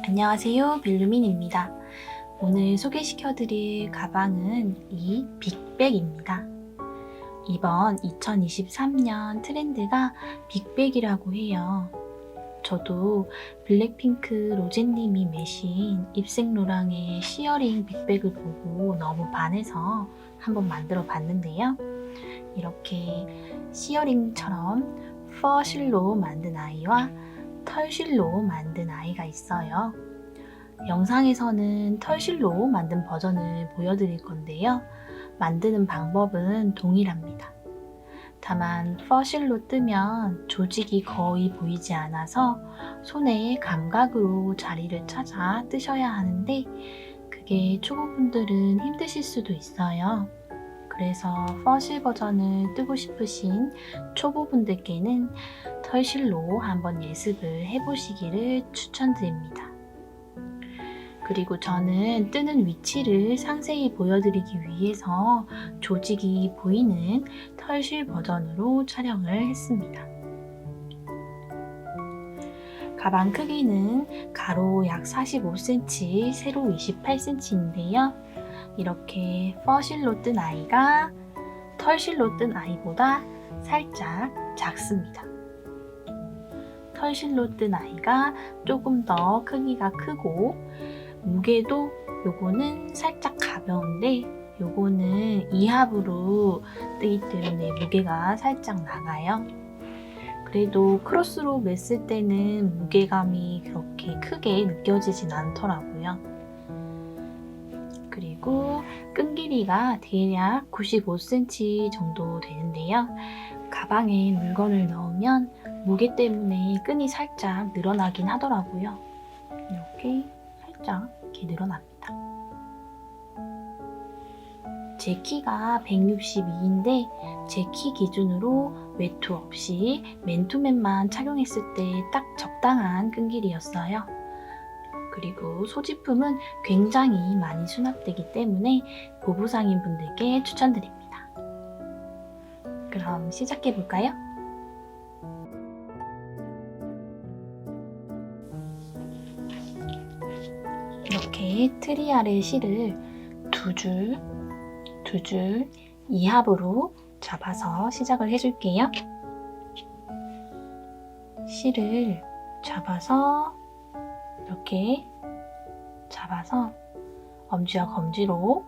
안녕하세요, 빌루민입니다. 오늘 소개시켜드릴 가방은 이 빅백입니다. 이번 2023년 트렌드가 빅백이라고 해요. 저도 블랙핑크 로제님이 매신 입생로랑의 시어링 빅백을 보고 너무 반해서 한번 만들어 봤는데요. 이렇게 시어링처럼 퍼실로 만든 아이와 털실로 만든 아이가 있어요. 영상에서는 털실로 만든 버전을 보여드릴 건데요. 만드는 방법은 동일합니다. 다만 퍼실로 뜨면 조직이 거의 보이지 않아서 손에 감각으로 자리를 찾아 뜨셔야 하는데 그게 초보분들은 힘드실 수도 있어요. 그래서 퍼실 버전을 뜨고 싶으신 초보분들께는 털실로 한번 예습을 해보시기를 추천드립니다. 그리고 저는 뜨는 위치를 상세히 보여드리기 위해서 조직이 보이는 털실 버전으로 촬영을 했습니다. 가방 크기는 가로 약 45cm, 세로 28cm인데요. 이렇게 퍼실로 뜬 아이가 털실로 뜬 아이보다 살짝 작습니다. 털실로 뜬 아이가 조금 더 크기가 크고 무게도 요거는 살짝 가벼운데 요거는 2합으로 뜨기 때문에 무게가 살짝 나가요. 그래도 크로스로 맸을 때는 무게감이 그렇게 크게 느껴지진 않더라고요. 그리고 끈 길이가 대략 95cm 정도 되는데요. 가방에 물건을 넣으면 무게 때문에 끈이 살짝 늘어나긴 하더라고요. 이렇게 살짝 이렇게 늘어납니다. 제 키가 162인데 제 키 기준으로 외투 없이 맨투맨만 착용했을 때 딱 적당한 끈 길이였어요. 그리고 소지품은 굉장히 많이 수납되기 때문에 보부상인 분들께 추천드립니다. 그럼 시작해 볼까요? 이렇게 트리 아래 실을 두 줄 2합으로 잡아서 시작을 해줄게요. 실을 잡아서 이렇게 잡아서 엄지와 검지로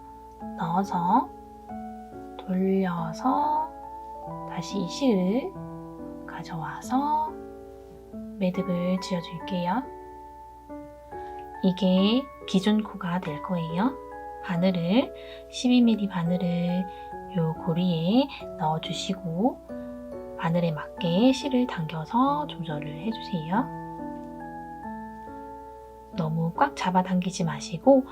넣어서 돌려서 다시 이 실을 가져와서 매듭을 지어줄게요. 이게 기준 코가 될 거예요. 바늘을 12mm 바늘을 요 고리에 넣어주시고 바늘에 맞게 실을 당겨서 조절을 해주세요. 너무 꽉 잡아당기지 마시고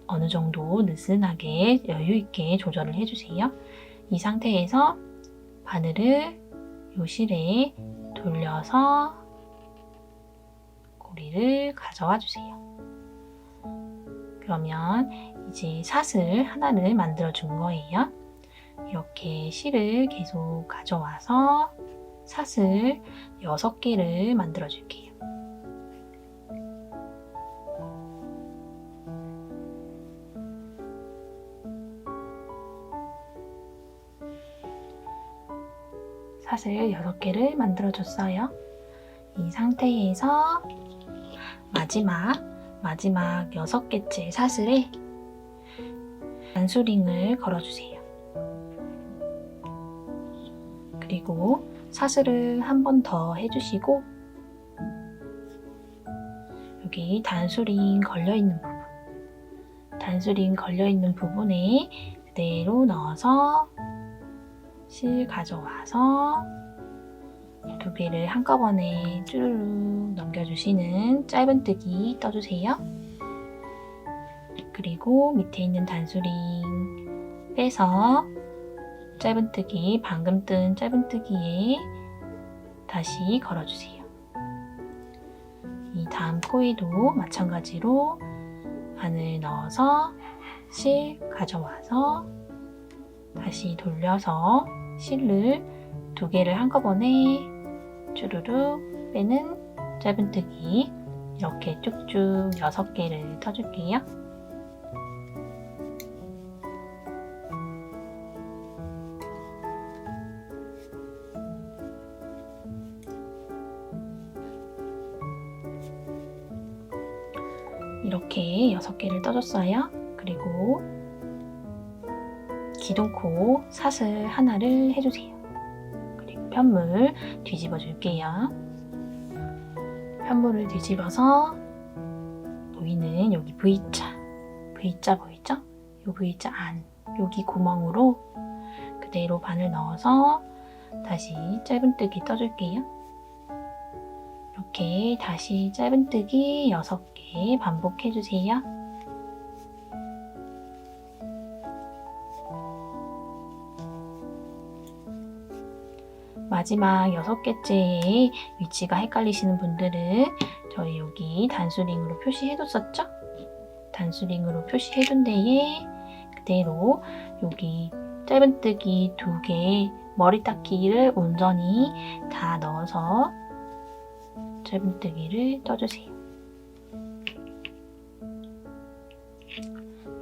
어느 정도 느슨하게 여유있게 조절을 해주세요. 이 상태에서 바늘을 요 실에 돌려서 고리를 가져와 주세요. 그러면 이제 사슬 하나를 만들어 준 거예요. 이렇게 실을 계속 가져와서 사슬 6개를 만들어 줄게요. 사슬 6개를 만들어 줬어요. 이 상태에서 마지막 6개째 사슬에 단수링을 걸어주세요. 그리고 사슬을 한 번 더 해주시고 여기 단수링 걸려있는 부분에 그대로 넣어서 실 가져와서 2개를 한꺼번에 쭈루룩 넘겨주시는 짧은뜨기 떠주세요. 그리고 밑에 있는 단수링 빼서 짧은뜨기, 방금 뜬 짧은뜨기에 다시 걸어주세요. 이 다음 코에도 마찬가지로 바늘 넣어서 실 가져와서 다시 돌려서 실을 2개를 한꺼번에 쭈루룩 빼는 짧은뜨기 이렇게 쭉쭉 6개를 떠줄게요. 이렇게 6개를 떠줬어요. 그리고 기둥코 사슬 하나를 해주세요. 그리고 편물 뒤집어 줄게요. 편물을 뒤집어서 보이는 여기 V자 보이죠? 이 V자 안, 여기 구멍으로 그대로 바늘 넣어서 다시 짧은뜨기 떠줄게요. 이렇게 다시 짧은뜨기 6개 반복해주세요. 마지막 6개째의 위치가 헷갈리시는 분들은 저희 여기 단수링으로 표시해뒀었죠? 단수링으로 표시해둔 데에 그대로 여기 짧은뜨기 2개 머리 닦기를 온전히 다 넣어서 짧은뜨기를 떠주세요.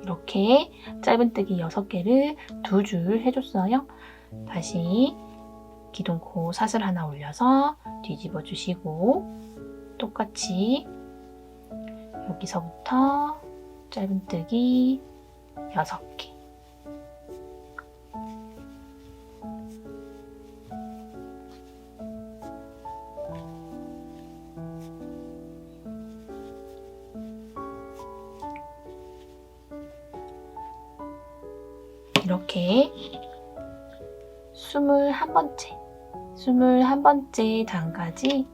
이렇게 짧은뜨기 6개를 2줄 해줬어요. 다시 기둥코 사슬 하나 올려서 뒤집어 주시고 똑같이 여기서부터 짧은뜨기 6개 이렇게 21번째 단까지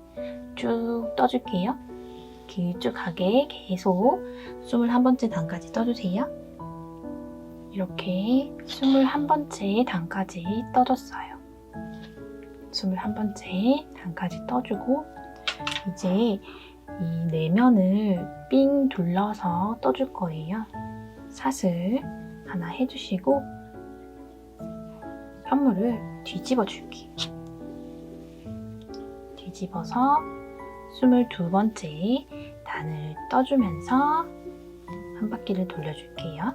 쭉 떠줄게요. 길쭉하게 계속 21번째 단까지 떠주세요. 이렇게 21번째 단까지 떠줬어요. 21번째 단까지 떠주고 이제 이 내면을 삥 둘러서 떠줄 거예요. 사슬 하나 해주시고 편물을 뒤집어 줄게요. 뒤집어서 22번째 단을 떠주면서 한 바퀴를 돌려줄게요.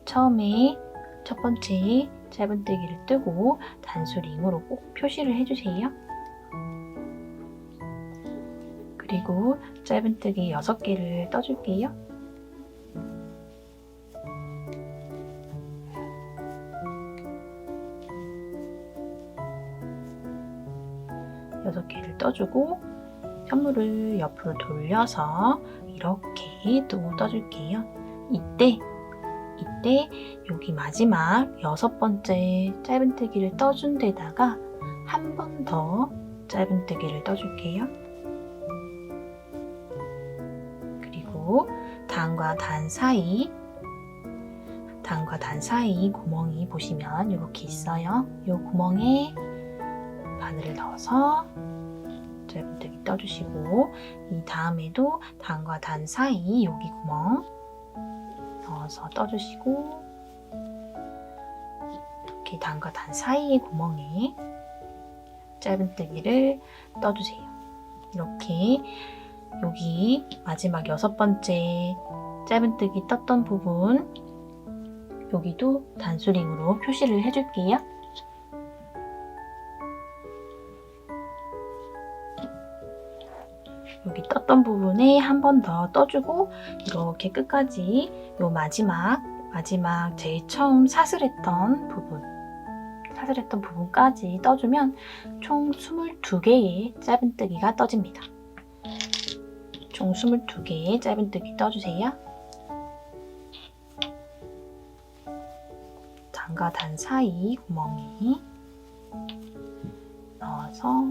처음에 첫 번째 짧은뜨기를 뜨고 단수링으로 꼭 표시를 해주세요. 그리고 짧은뜨기 6개를 떠줄게요. 6개를 떠주고 편물을 옆으로 돌려서 이렇게 또 떠줄게요. 이때 여기 마지막 6번째 짧은뜨기를 떠준 데다가 한 번 더 짧은뜨기를 떠줄게요. 그리고 단과 단 사이 구멍이 보시면 이렇게 있어요. 이 구멍에 바늘을 넣어서 짧은뜨기 떠주시고 이 다음에도 단과 단 사이 여기 구멍 넣어서 떠주시고 이렇게 단과 단 사이의 구멍에 짧은뜨기를 떠주세요. 이렇게 여기 마지막 6번째 짧은뜨기 떴던 부분 여기도 단수링으로 표시를 해줄게요. 여기 떴던 부분에 한 번 더 떠주고 이렇게 끝까지 요 마지막 제일 처음 사슬했던 부분까지 떠주면 총 22개의 짧은뜨기가 떠집니다. 총 22개의 짧은뜨기 떠주세요. 단과 단 사이 구멍에 넣어서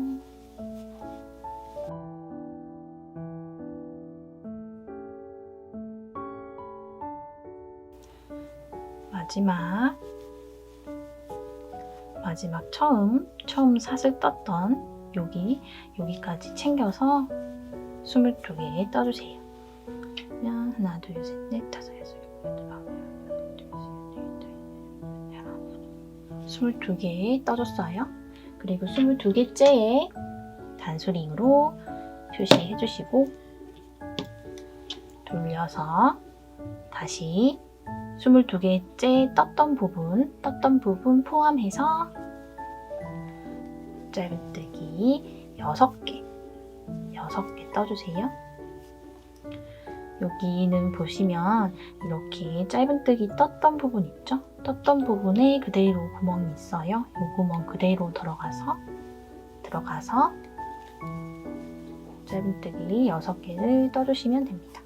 마지막 처음 사슬 떴던 여기까지 챙겨서 22개 떠주세요. 그러면 하나, 둘, 셋, 넷, 다섯, 여섯, 일곱, 22개 떠줬어요. 그리고 22개째에 단수링으로 표시해 주시고 돌려서 다시 22개째 떴던 부분 포함해서 짧은뜨기 6개 떠주세요. 여기는 보시면 이렇게 짧은뜨기 떴던 부분 있죠? 떴던 부분에 그대로 구멍이 있어요. 이 구멍 그대로 들어가서 짧은뜨기 6개를 떠주시면 됩니다.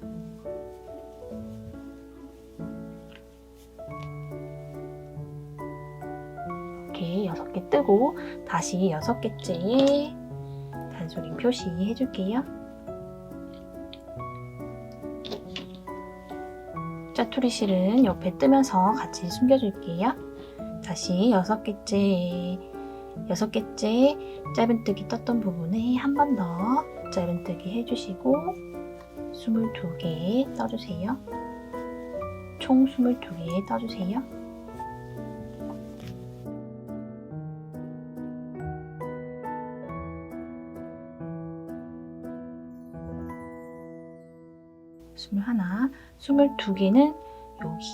이렇게 6개 뜨고 다시 6개째에 단소링 표시해 줄게요. 짜투리 실은 옆에 뜨면서 같이 숨겨줄게요. 다시 6개째 짧은뜨기 떴던 부분에 한 번 더 짧은뜨기 해주시고 22개 떠주세요. 총 22개 떠주세요. 하나, 22개는 여기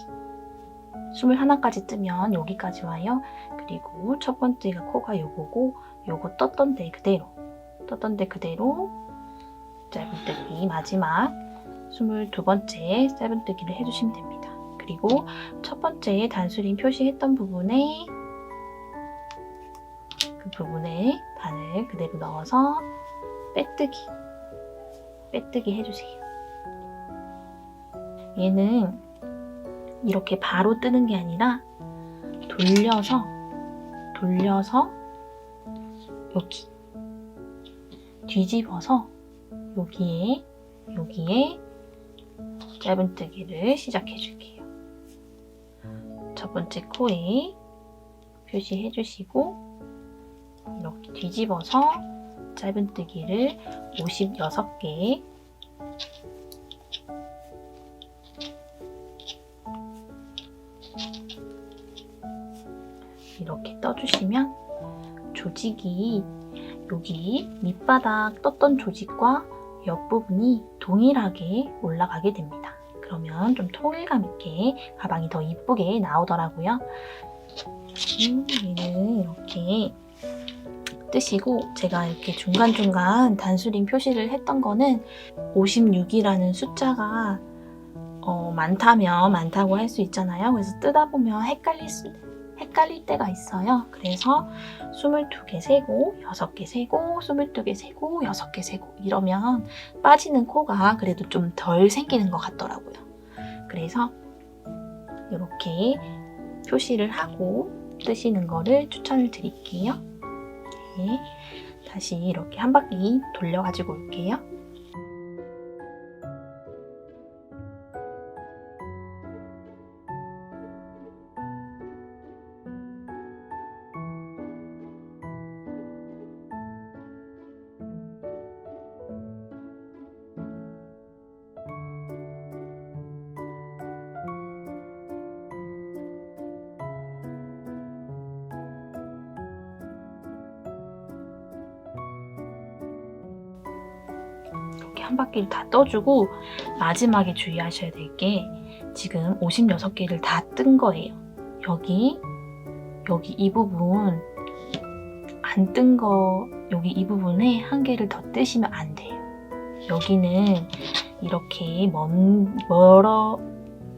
21까지 뜨면 여기까지 와요. 그리고 첫 번째가 코가 요거고 요거 떴던 데 그대로 짧은뜨기 마지막 22번째 짧은뜨기를 해주시면 됩니다. 그리고 첫 번째 단수링 표시했던 부분에 그 부분에 바늘 그대로 넣어서 빼뜨기 해주세요. 얘는 이렇게 바로 뜨는 게 아니라 돌려서 여기 뒤집어서 여기에 짧은뜨기를 시작해 줄게요. 첫 번째 코에 표시해 주시고 이렇게 뒤집어서 짧은뜨기를 56개 이렇게 떠주시면 조직이 여기 밑바닥 떴던 조직과 옆부분이 동일하게 올라가게 됩니다. 그러면 좀 통일감 있게 가방이 더 이쁘게 나오더라고요. 얘는 이렇게 뜨시고 제가 이렇게 중간중간 단수링 표시를 했던 거는 56이라는 숫자가 많다면 많다고 할 수 있잖아요. 그래서 뜨다 보면 헷갈릴 때가 있어요. 그래서 22개 세고 6개 세고 22개 세고 6개 세고 이러면 빠지는 코가 그래도 좀 덜 생기는 것 같더라고요. 그래서 이렇게 표시를 하고 뜨시는 거를 추천을 드릴게요. 네, 다시 이렇게 한 바퀴 돌려가지고 올게요. 한 바퀴를 다 떠주고 마지막에 주의하셔야 될 게 지금 56개를 다 뜬 거예요. 여기 이 부분 안 뜬 거 여기 이 부분에 한 개를 더 뜨시면 안 돼요. 여기는 이렇게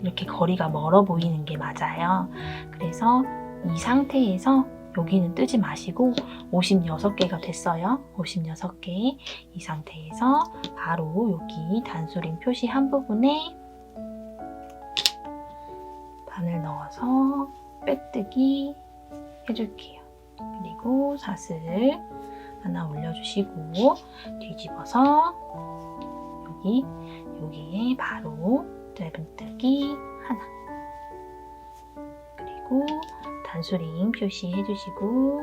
이렇게 거리가 멀어 보이는 게 맞아요. 그래서 이 상태에서 여기는 뜨지 마시고 56개가 됐어요. 56개 이 상태에서 바로 여기 단수링 표시한 부분에 바늘 넣어서 빼뜨기 해줄게요. 그리고 사슬 하나 올려주시고 뒤집어서 여기에 바로 짧은뜨기 하나 그리고 단수링 표시해주시고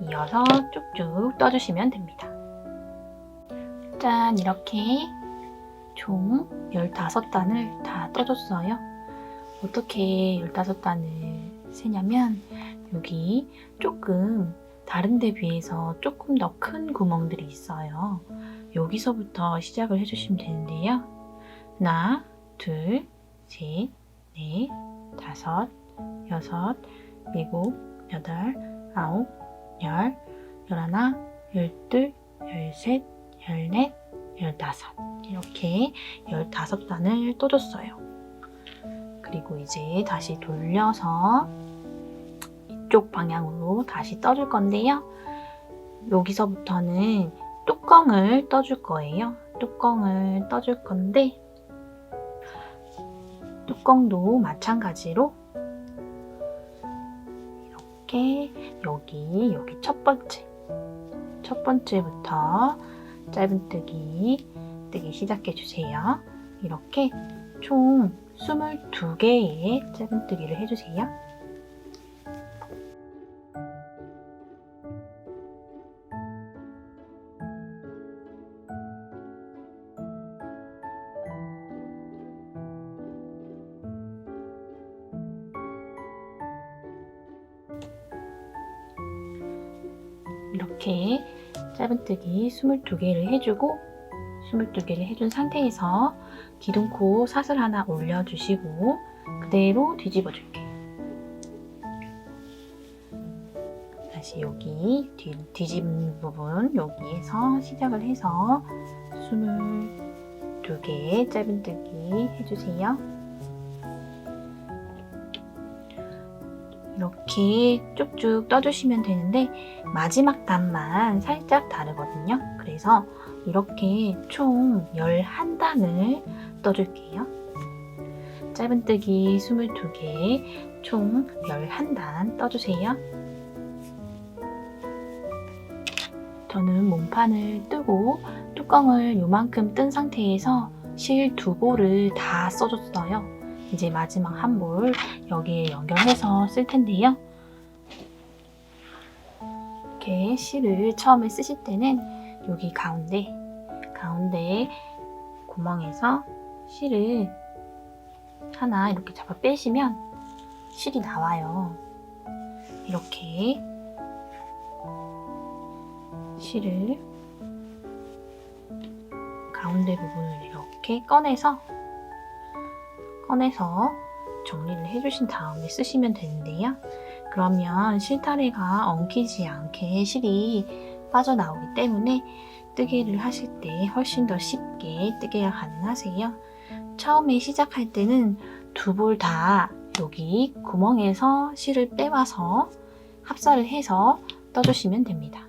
이어서 쭉쭉 떠주시면 됩니다. 짠! 이렇게 총 15단을 다 떠줬어요. 어떻게 15단을 세냐면 여기 조금 다른 데 비해서 조금 더 큰 구멍들이 있어요. 여기서부터 시작을 해주시면 되는데요. 하나, 둘, 셋, 넷, 다섯, 여섯, 일곱, 여덟, 아홉, 열, 열하나, 열둘, 열셋, 열넷, 열다섯. 이렇게 15단을 떠줬어요. 그리고 이제 다시 돌려서 이쪽 방향으로 다시 떠줄 건데요. 여기서부터는 뚜껑을 떠줄 거예요. 뚜껑을 떠줄 건데 뚜껑도 마찬가지로 이렇게 여기 첫 번째부터 짧은뜨기 뜨기 시작해 주세요. 이렇게 총 22개의 짧은뜨기를 해주세요. 이렇게 짧은뜨기 22개를 해주고 22개를 해준 상태에서 기둥코 사슬 하나 올려주시고 그대로 뒤집어 줄게요. 다시 여기 뒤집은 부분 여기에서 시작을 해서 22개의 짧은뜨기 해주세요. 이렇게 쭉쭉 떠주시면 되는데 마지막 단만 살짝 다르거든요. 그래서 이렇게 총 11단을 떠줄게요. 짧은뜨기 22개, 총 11단 떠주세요. 저는 몸판을 뜨고 뚜껑을 요만큼 뜬 상태에서 실 2볼을 다 써줬어요. 이제 마지막 한 볼 여기에 연결해서 쓸 텐데요. 이렇게 실을 처음에 쓰실 때는 여기 가운데 구멍에서 실을 하나 이렇게 잡아 빼시면 실이 나와요. 이렇게 실을 가운데 부분을 이렇게 꺼내서 정리를 해주신 다음에 쓰시면 되는데요. 그러면 실타래가 엉키지 않게 실이 빠져나오기 때문에 뜨개를 하실 때 훨씬 더 쉽게 뜨개가 가능하세요. 처음에 시작할 때는 2볼 다 여기 구멍에서 실을 빼와서 합사를 해서 떠주시면 됩니다.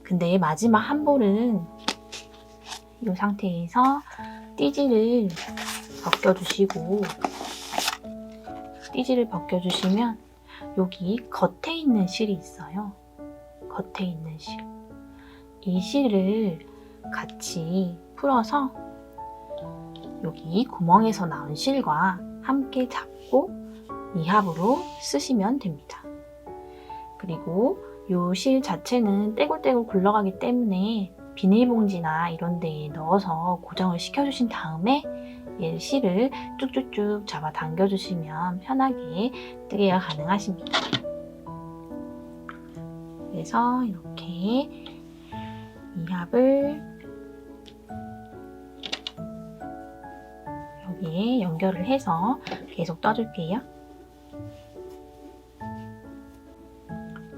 근데 마지막 한 볼은 이 상태에서 띠지를 벗겨주시면 여기 겉에 있는 실이 있어요. 겉에 있는 실. 이 실을 같이 풀어서 여기 구멍에서 나온 실과 함께 잡고 이합으로 쓰시면 됩니다. 그리고 이 실 자체는 떼굴떼굴 굴러가기 때문에 비닐봉지나 이런 데에 넣어서 고정을 시켜주신 다음에 얘 실을 쭉쭉쭉 잡아 당겨주시면 편하게 뜨개가 가능하십니다. 그래서 이렇게 이합을 여기에 연결을 해서 계속 떠줄게요.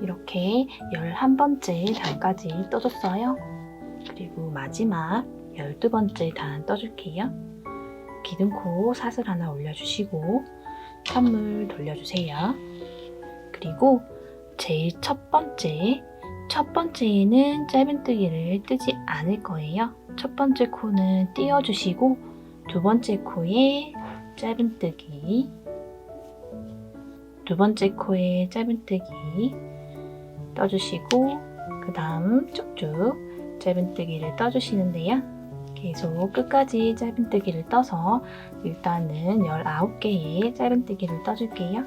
이렇게 11번째 단까지 떠줬어요. 그리고 마지막 12번째 단 떠줄게요. 기둥코 사슬 하나 올려주시고 선물 돌려주세요. 그리고 제일 첫 번째에는 짧은뜨기를 뜨지 않을 거예요. 첫 번째 코는 띄워주시고 두 번째 코에 짧은뜨기, 두 번째 코에 짧은뜨기 떠주시고 그 다음 쭉쭉 짧은뜨기를 떠주시는데요. 계속 끝까지 짧은뜨기를 떠서 일단은 19개의 짧은뜨기를 떠줄게요.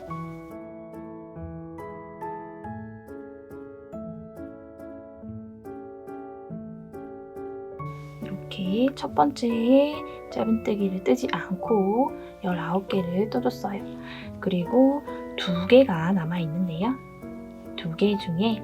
이렇게 첫 번째에 짧은뜨기를 뜨지 않고 19개를 떠줬어요. 그리고 2개가 남아있는데요. 2개 중에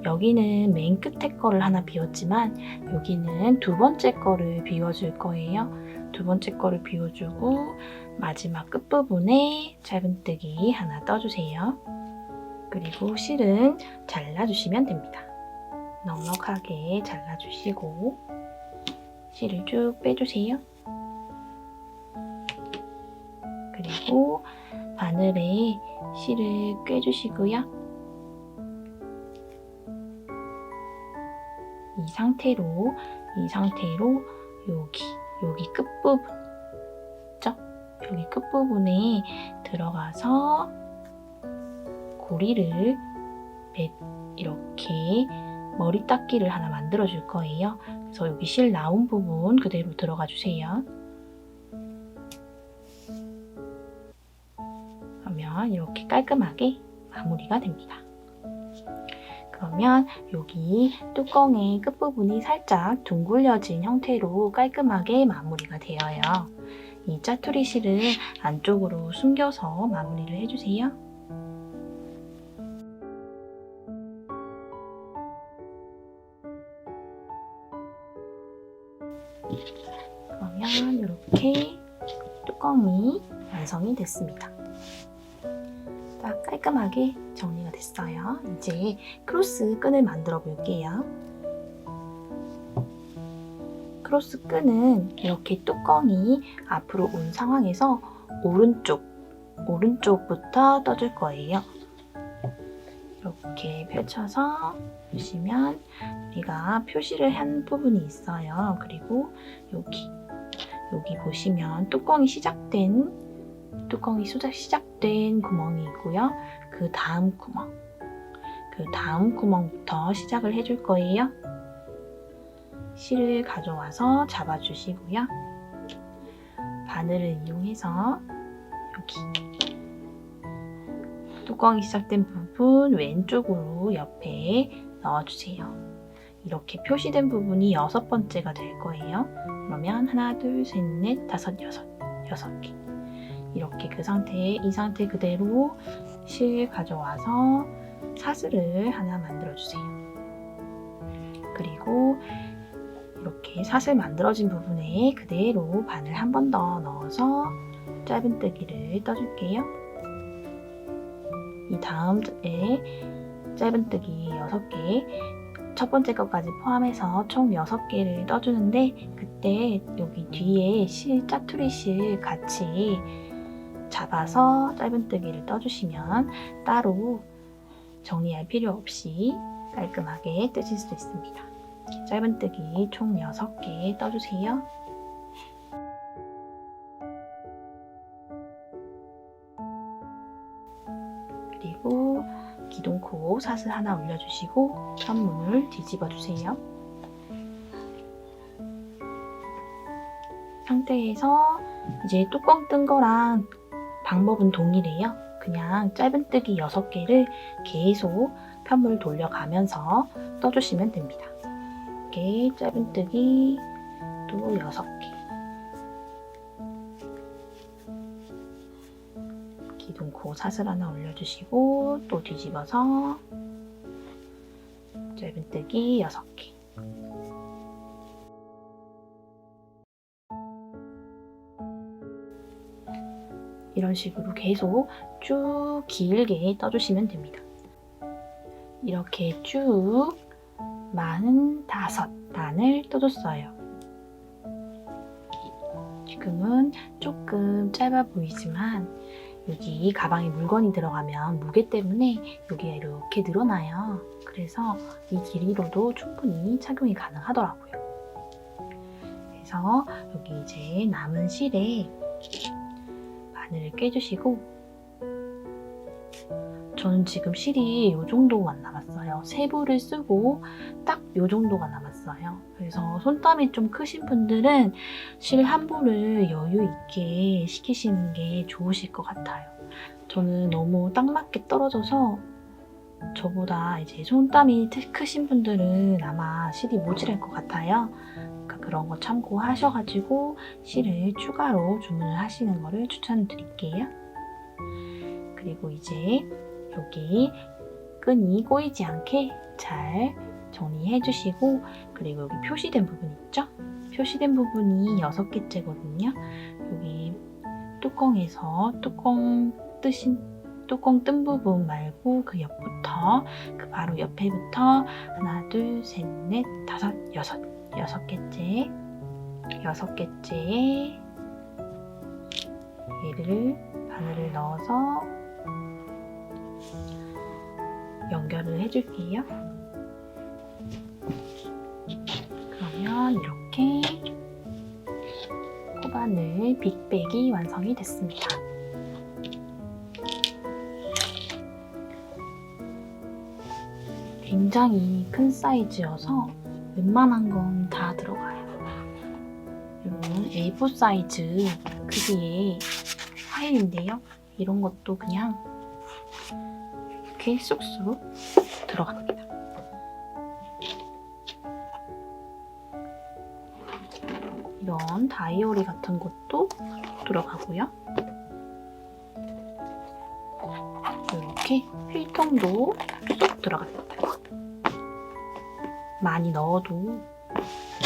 여기는 맨 끝에 거를 하나 비웠지만 여기는 두 번째 거를 비워줄 거예요. 두 번째 거를 비워주고 마지막 끝부분에 짧은뜨기 하나 떠주세요. 그리고 실은 잘라주시면 됩니다. 넉넉하게 잘라주시고 실을 쭉 빼주세요. 그리고 바늘에 실을 꿰주시고요. 이 상태로 여기 끝부분 있죠? 여기 끝부분에 들어가서 고리를 이렇게 머리 닦기를 하나 만들어 줄 거예요. 그래서 여기 실 나온 부분 그대로 들어가 주세요. 그러면 이렇게 깔끔하게 마무리가 됩니다. 그러면 여기 뚜껑의 끝부분이 살짝 둥글려진 형태로 깔끔하게 마무리가 되어요. 이 짜투리 실을 안쪽으로 숨겨서 마무리를 해주세요. 그러면 이렇게 뚜껑이 완성이 됐습니다. 딱 깔끔하게 정리가 됐어요. 이제 크로스 끈을 만들어 볼게요. 크로스 끈은 이렇게 뚜껑이 앞으로 온 상황에서 오른쪽부터 떠줄 거예요. 이렇게 펼쳐서 보시면 우리가 표시를 한 부분이 있어요. 그리고 여기 보시면 뚜껑이 시작된 구멍이 있고요. 그 다음 구멍부터 시작을 해줄 거예요. 실을 가져와서 잡아주시고요. 바늘을 이용해서 여기 뚜껑이 시작된 부분 왼쪽으로 옆에 넣어주세요. 이렇게 표시된 부분이 6번째가 될 거예요. 그러면 하나, 둘, 셋, 넷, 다섯, 여섯 개. 이렇게 이 상태 그대로 실 가져와서 사슬을 하나 만들어주세요. 그리고 이렇게 사슬 만들어진 부분에 그대로 바늘 한 번 더 넣어서 짧은뜨기를 떠줄게요. 이 다음에 짧은뜨기 6개, 첫 번째 것까지 포함해서 총 6개를 떠주는데 그때 여기 뒤에 짜투리 실 같이 잡아서 짧은뜨기를 떠주시면 따로 정리할 필요 없이 깔끔하게 뜨실 수 있습니다. 짧은뜨기 총 6개 떠주세요. 그리고 기둥코 사슬 하나 올려주시고 편물 뒤집어주세요. 상태에서 이제 뚜껑 뜬 거랑 방법은 동일해요. 그냥 짧은뜨기 6개를 계속 편물 돌려가면서 떠주시면 됩니다. 이렇게 짧은뜨기 또 6개, 기둥코 사슬 하나 올려주시고 또 뒤집어서 짧은뜨기 6개. 이런 식으로 계속 쭉 길게 떠주시면 됩니다. 이렇게 쭉 45단을 떠줬어요. 지금은 조금 짧아 보이지만 여기 가방에 물건이 들어가면 무게 때문에 여기가 이렇게 늘어나요. 그래서 이 길이로도 충분히 착용이 가능하더라고요. 그래서 여기 이제 남은 실에 바늘을 꿰주시고 저는 지금 실이 이 정도만 남았어요. 3부를 쓰고 딱 이 정도가 남았어요. 그래서 손땀이 좀 크신 분들은 실 한 부를 여유 있게 시키시는 게 좋으실 것 같아요. 저는 너무 딱 맞게 떨어져서 저보다 이제 손땀이 크신 분들은 아마 실이 모자랄 것 같아요. 그러니까 그런 거 참고하셔가지고 실을 추가로 주문을 하시는 거를 추천드릴게요. 그리고 이제 여기 끈이 꼬이지 않게 잘 정리해 주시고 그리고 여기 표시된 부분 있죠? 표시된 부분이 6개째거든요. 여기 뚜껑에서 뚜껑 뜬 부분 말고 그 옆부터 그 바로 옆에부터 하나, 둘, 셋, 넷, 다섯, 여섯 개째에 얘를 바늘을 넣어서 연결을 해줄게요. 그러면 이렇게 코바늘 빅백이 완성이 됐습니다. 굉장히 큰 사이즈여서 웬만한 건 다 들어가요. 이런 A4 사이즈 크기의 파일인데요. 이런 것도 그냥 이렇게 쑥쑥 들어갑니다. 이런 다이어리 같은 것도 들어가고요. 이렇게 필통도 쏙 들어갑니다. 많이 넣어도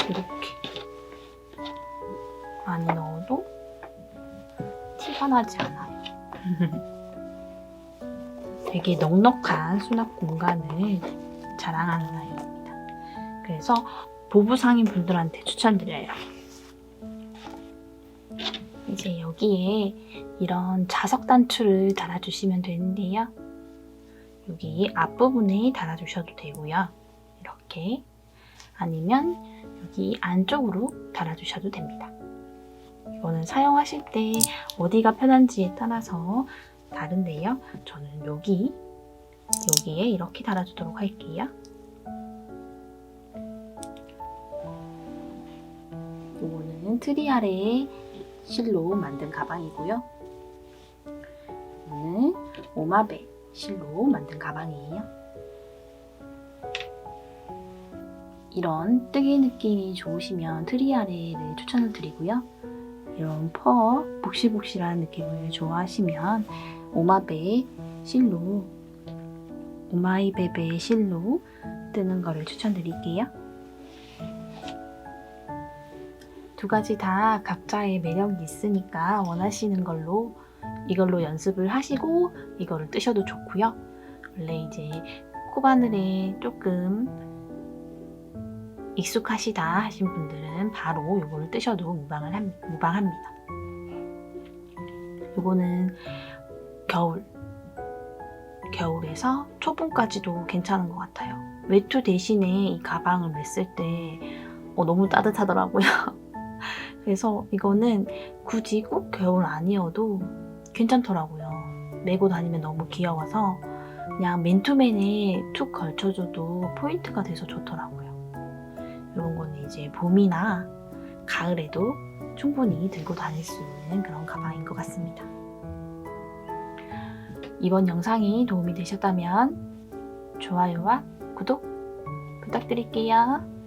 이렇게 많이 넣어도 티가 나지 않아요. 되게 넉넉한 수납 공간을 자랑하는 아이입니다. 그래서 보부상인 분들한테 추천드려요. 이제 여기에 이런 자석 단추를 달아주시면 되는데요. 여기 앞부분에 달아주셔도 되고요. 이렇게 아니면 여기 안쪽으로 달아주셔도 됩니다. 이거는 사용하실 때 어디가 편한지에 따라서 다른데요. 저는 여기에 이렇게 달아주도록 할게요. 이거는 트리아레 실로 만든 가방이고요. 이거는 오마베 실로 만든 가방이에요. 이런 뜨개 느낌이 좋으시면 트리아레를 추천을 드리고요. 이런 퍼 복실복실한 느낌을 좋아하시면 오마이베베 실로 뜨는 거를 추천드릴게요. 두 가지 다 각자의 매력이 있으니까 원하시는 걸로 이걸로 연습을 하시고 이거를 뜨셔도 좋고요. 원래 이제 코바늘에 조금 익숙하시다 하신 분들은 바로 이거를 뜨셔도 무방합니다. 이거는 겨울에서 초봄까지도 괜찮은 것 같아요. 외투 대신에 이 가방을 맸을 때 너무 따뜻하더라고요. 그래서 이거는 굳이 꼭 겨울 아니어도 괜찮더라고요. 메고 다니면 너무 귀여워서 그냥 맨투맨에 툭 걸쳐줘도 포인트가 돼서 좋더라고요. 이런 거는 이제 봄이나 가을에도 충분히 들고 다닐 수 있는 그런 가방인 것 같습니다. 이번 영상이 도움이 되셨다면 좋아요와 구독 부탁드릴게요.